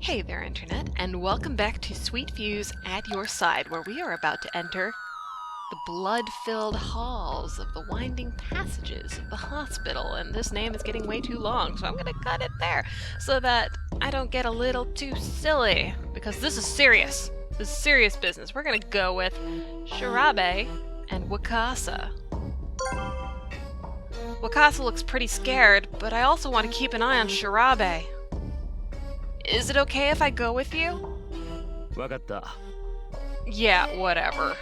Hey there, Internet, and welcome back to Sweet Views at Your Side, where we are about to enter the blood-filled halls of the winding passages of the hospital, and this name is getting way too long, so I'm gonna cut it there so that I don't get a little too silly, because this is serious. This is serious business. We're gonna go with Shirabe and Wakasa. Wakasa looks pretty scared, but I also want to keep an eye on Shirabe. Is it okay if I go with you? Yeah, whatever.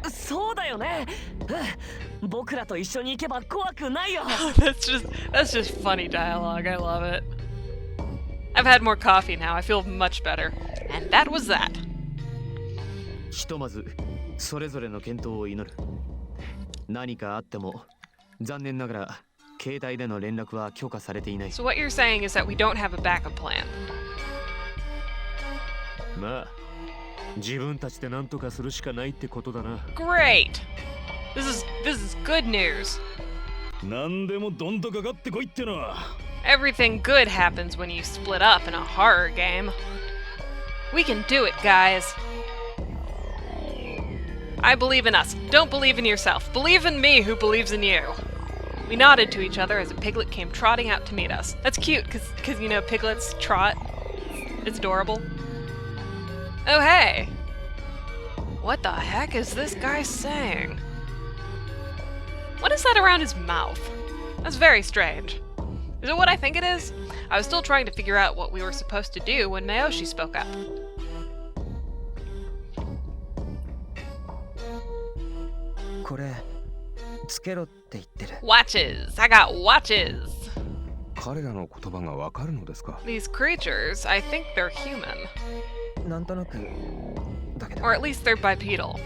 そうだよね。僕らと一緒に行けば怖くないよ。That's just funny dialogue. I love it. I've had more coffee now. I feel much better. And that was that. ひとまずそれぞれの健闘を祈る。何かあっても残念ながら携帯での連絡は許可されていない。 So what you're saying is that we don't have a backup plan. まあ自分たちで何とかするしかないってことだな。 Great! This is good news. 何でもどんとかかってこいってのは。 Everything good happens when you split up in a horror game. We can do it, guys. I believe in us. Don't believe in yourself. Believe in me who believes in you. We nodded to each other as a piglet came trotting out to meet us. That's cute, because you know, piglets trot. It's adorable. Oh, hey! What the heck is this guy saying? What is that around his mouth? That's very strange. Is it what I think it is? I was still trying to figure out what we were supposed to do when Mayoshi spoke up. これつけろって言ってる。 Watches! I got watches! 彼らの言葉がわかるのですか？ These creatures, I think they're human. なんとなくだけど。 Or at least they're bipedal.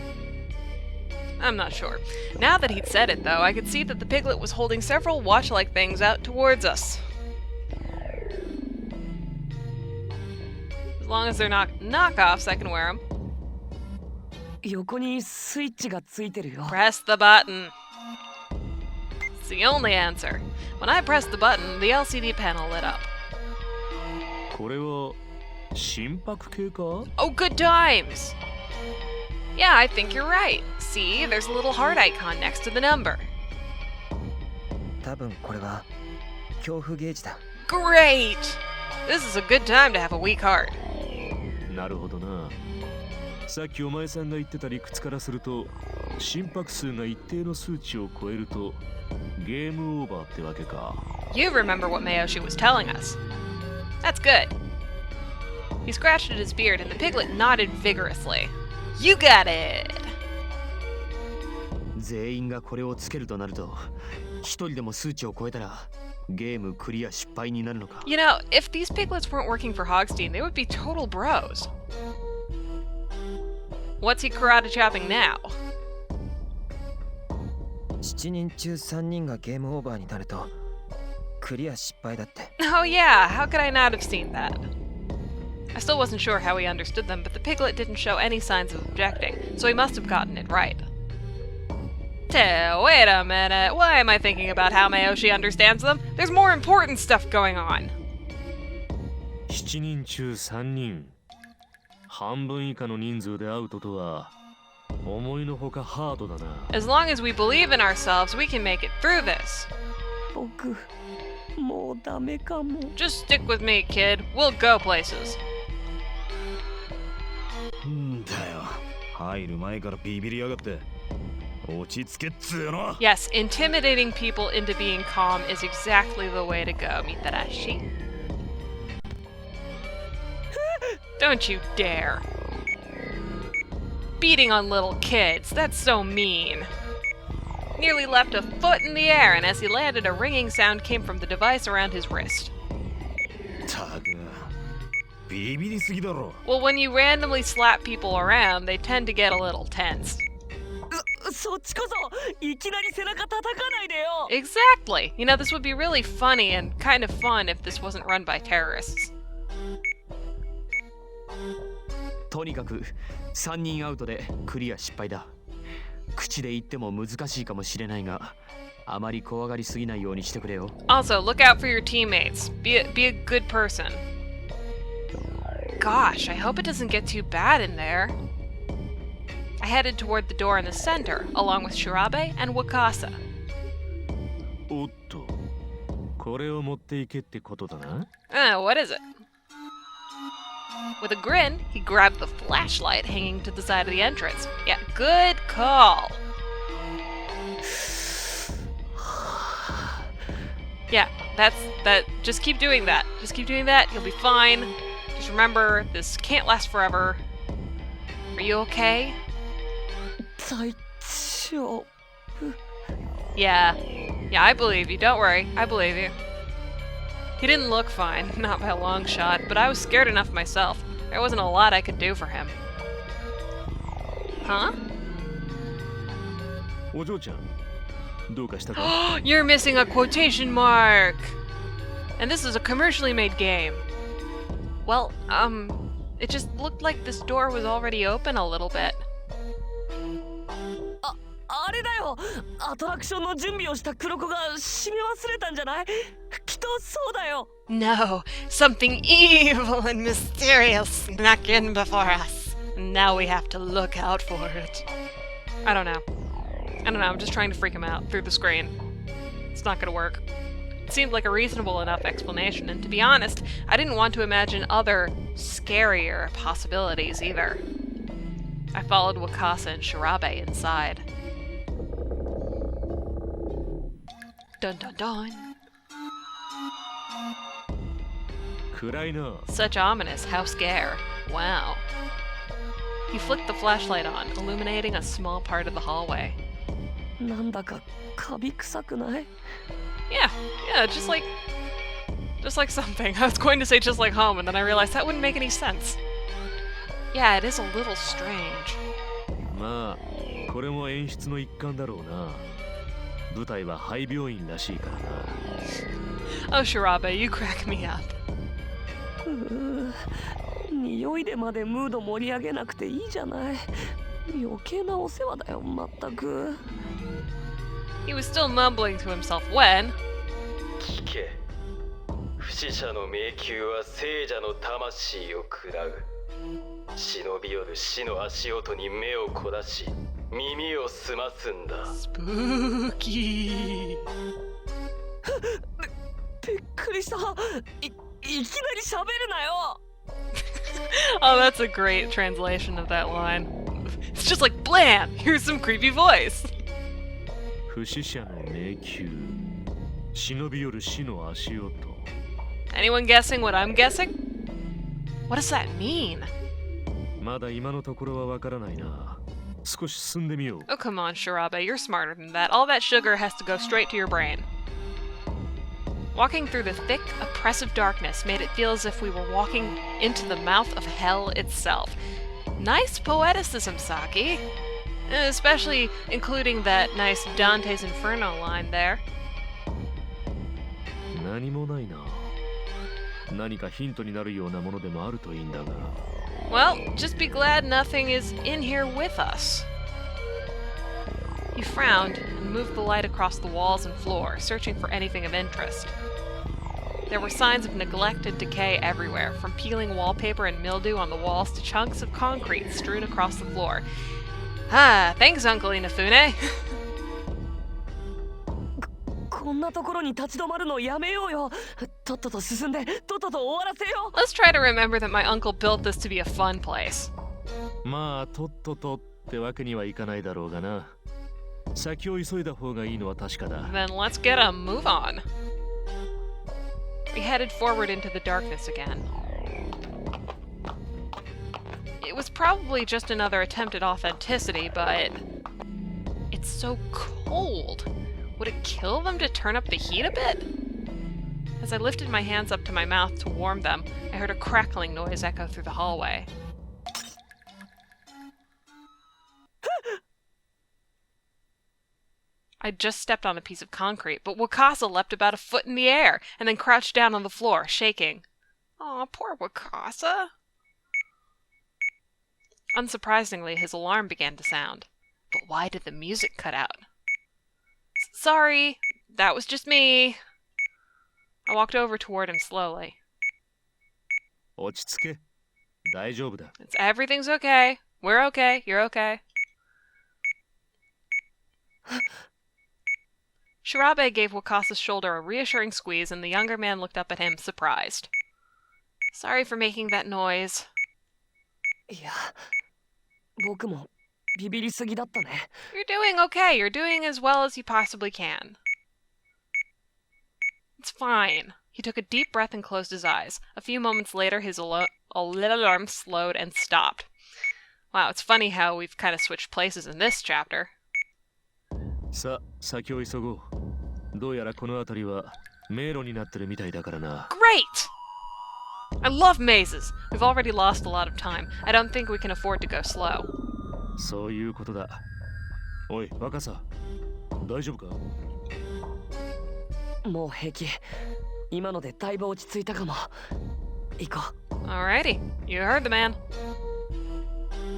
I'm not sure. Now that he'd said it, though, I could see that the piglet was holding several watch-like things out towards us. As long as they're not knockoffs, I can wear them. 横にスイッチがついてるよ。 Press the button. It's the only answer. When I pressed the button, the LCD panel lit up. これは心拍計か？ Oh, good times! Yeah, I think you're right. See, there's a little heart icon next to the number. 多分これは恐怖ゲージだ。 Great! This is a good time to have a weak heart. なるほどな。さっきお前さんが言ってた理屈からすると心拍数が一定の数値を超えるとゲームオーバーってわけか。 You remember what Mayoshi was telling us. That's good. He scratched at his beard and the piglet nodded vigorously. You got it! 全員がこれをつけるとなると一人でも数値を超えたらゲームクリア失敗になるのか。 You know, if these piglets weren't working for Hogstein, they would be total bros. What's he karate chopping now? 7人中3人がゲームオーバーになるとクリア失敗だって。 Oh yeah, how could I not have seen that? I still wasn't sure how he understood them, but the piglet didn't show any signs of objecting, so he must have gotten it right. Wait a minute, why am I thinking about how Mayoshi understands them? There's more important stuff going on. 7人中3人。半分以下の人数でアウトとは思いのほかハードだな。 As long as we believe in ourselves, we can make it through this. 僕もうダメかも。 Just stick with me, kid. We'll go places. んだよ。入る前からビビりやがって。落ち着けっつうの。 Yes, intimidating people into being calm is exactly the way to go, Mitarashi. Don't you dare. Beating on little kids, that's so mean. Nearly left a foot in the air, and as he landed, a ringing sound came from the device around his wrist. たくビビりすぎだろ。 Well, when you randomly slap people around, they tend to get a little tense. そっちこそいきなり背中叩かないでよ。 Exactly. You know, this would be really funny and kind of fun if this wasn't run by terrorists. とにかく3人アウトでクリア失敗だ。口で言っても難しいかもしれないが、あまり怖がりすぎないようにしてくれよ。Also, look out for your teammates. Be a good person. gosh, I hope it doesn't get too bad in there. I headed toward the door in the center, along with Shirabe and Wakasa. おっと、これを持っていけってことだな。What is it? With a grin, he grabbed the flashlight hanging to the side of the entrance. Yeah, good call. Yeah, that. Just keep doing that. Just keep doing that. You'll be fine. Just remember, this can't last forever. Are you okay? 大丈夫。 Yeah, I believe you. Don't worry. I believe you. He didn't look fine, not by a long shot, but I was scared enough myself. There wasn't a lot I could do for him. Huh? お嬢ちゃん、どうかしたか？ You're missing a quotation mark! And this is a commercially made game. Well, it just looked like this door was already open a little bit. あれだよ、アトラクションの準備をした黒子が閉め忘れたんじゃない？きっとそうだよ。 No, something evil and mysterious snuck in before us. Now we have to look out for it. I don't know, I'm just trying to freak him out through the screen. It's not gonna work. It seemed like a reasonable enough explanation, and to be honest, I didn't want to imagine other, scarier possibilities either. I followed Wakasa and Shirabe inside. Dun dun dun. 暗いな。 Such ominous, how scare. Wow. He flicked the flashlight on, illuminating a small part of the hallway. なんだかカビ臭くない？ Yeah, just like something. I was going to say just like home, and then I realized that wouldn't make any sense. Yeah, it is a little strange. まあ、これも演出の一環だろうな。舞台は廃病院らしいからな。 Oh, Shirabe, you crack me up. 匂いでまでムード盛り上げなくていいじゃない。余計なお世話だよ、まったく。 He was still mumbling to himself when... 聞け。不死者の迷宮は聖者の魂を喰らう。忍び寄る死の足音に目を凝らし、耳を澄ますんだ。 Spooky. びっくりした。いきなり喋るなよ。 Oh, that's a great translation of that line. It's just like, blam! Here's some creepy voice. 不死者の迷宮。忍び寄る死の足音。 Anyone guessing what I'm guessing? What does that mean? まだ今のところはわからないな。少し進んでみよう。 Oh, come on, Shirabe, you're smarter than that. All that sugar has to go straight to your brain. Walking through the thick, oppressive darkness made it feel as if we were walking into the mouth of hell itself. Nice poeticism, Saki. Especially including that nice Dante's Inferno line there. 何もないな。何かヒントになるようなものでもあるといいんだが。 Well, just be glad nothing is in here with us. He frowned and moved the light across the walls and floor, searching for anything of interest. There were signs of neglect and decay everywhere, from peeling wallpaper and mildew on the walls to chunks of concrete strewn across the floor. Ah, thanks, Uncle Inafune. こんなところに立ち止まるのやめようよ。とっとと進んで、とっとと終わらせよう。 Let's try to remember that my uncle built this to be a fun place. まあ、とっととってわけにはいかないだろうがな。先を急いだ方がいいのは確かだ。 Then let's get a move on. We headed forward into the darkness again. It was probably just another attempt at authenticity, but it's so cold. Would it kill them to turn up the heat a bit? As I lifted my hands up to my mouth to warm them, I heard a crackling noise echo through the hallway. I'd just stepped on a piece of concrete, but Wakasa leapt about a foot in the air and then crouched down on the floor, shaking. Aw, poor Wakasa. Unsurprisingly, his alarm began to sound. But why did the music cut out? Sorry, that was just me. I walked over toward him slowly. 落ち着け。大丈夫だ。 Everything's okay. We're okay. You're okay. Shirabe gave Wakasa's shoulder a reassuring squeeze, and the younger man looked up at him, surprised. Sorry for making that noise. いや、僕もビビりすぎだったね。 You're doing okay. You're doing as well as you possibly can. It's fine. He took a deep breath and closed his eyes. A few moments later, his alarm slowed and stopped. Wow, it's funny how we've kind of switched places in this chapter. さあ、先を急ごう。どうやらこの辺りは迷路になってるみたいだからな。Great! I love mazes. We've already lost a lot of time. I don't think we can afford to go slow. そういうことだ。おい、若さ。大丈夫か？もう平気。今のでだいぶ落ち着いたかも。行こう。 Alrighty. You heard the man.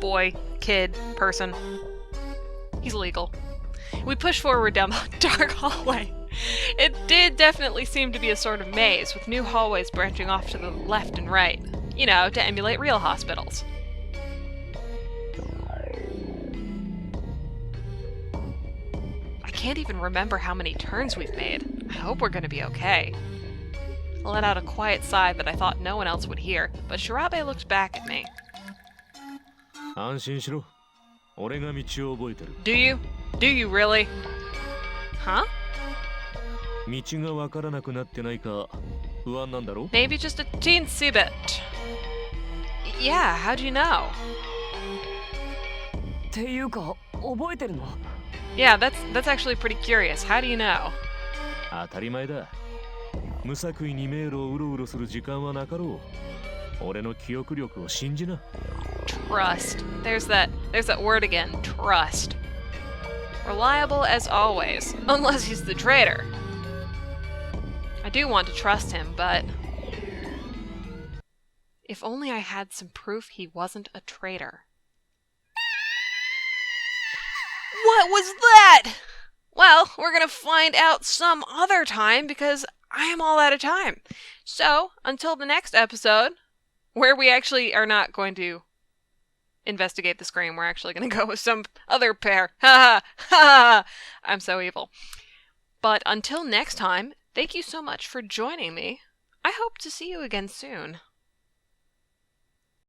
Boy, kid, person. He's legal. We push forward down the dark hallway. It did definitely seem to be a sort of maze, with new hallways branching off to the left and right. You know, to emulate real hospitals. I can't even remember how many turns we've made. I hope we're gonna be okay. I let out a quiet sigh that I thought no one else would hear, but Shirabe looked back at me. 安心しろ。俺が道を覚えてる。 Do you? Do you really? Huh? 道がわからなくなってないか不安なんだろ？ Maybe just a teensy bit. Yeah, how'd you know? っていうか、覚えてるの？ Yeah, that's actually pretty curious. How do you know? 当たり前だ。無作為に迷路をうろうろする時間はなかろう。俺の記憶力を信じな。 Trust. There's that word again. Trust. Reliable as always, unless he's the traitor. I do want to trust him, but if only I had some proof he wasn't a traitor. What was that? Well, we're gonna find out some other time because I am all out of time. So, until the next episode, where we actually are not going to investigate the scream, we're actually going to go with some other pair. Ha ha ha! I'm so evil. But until next time, thank you so much for joining me. I hope to see you again soon.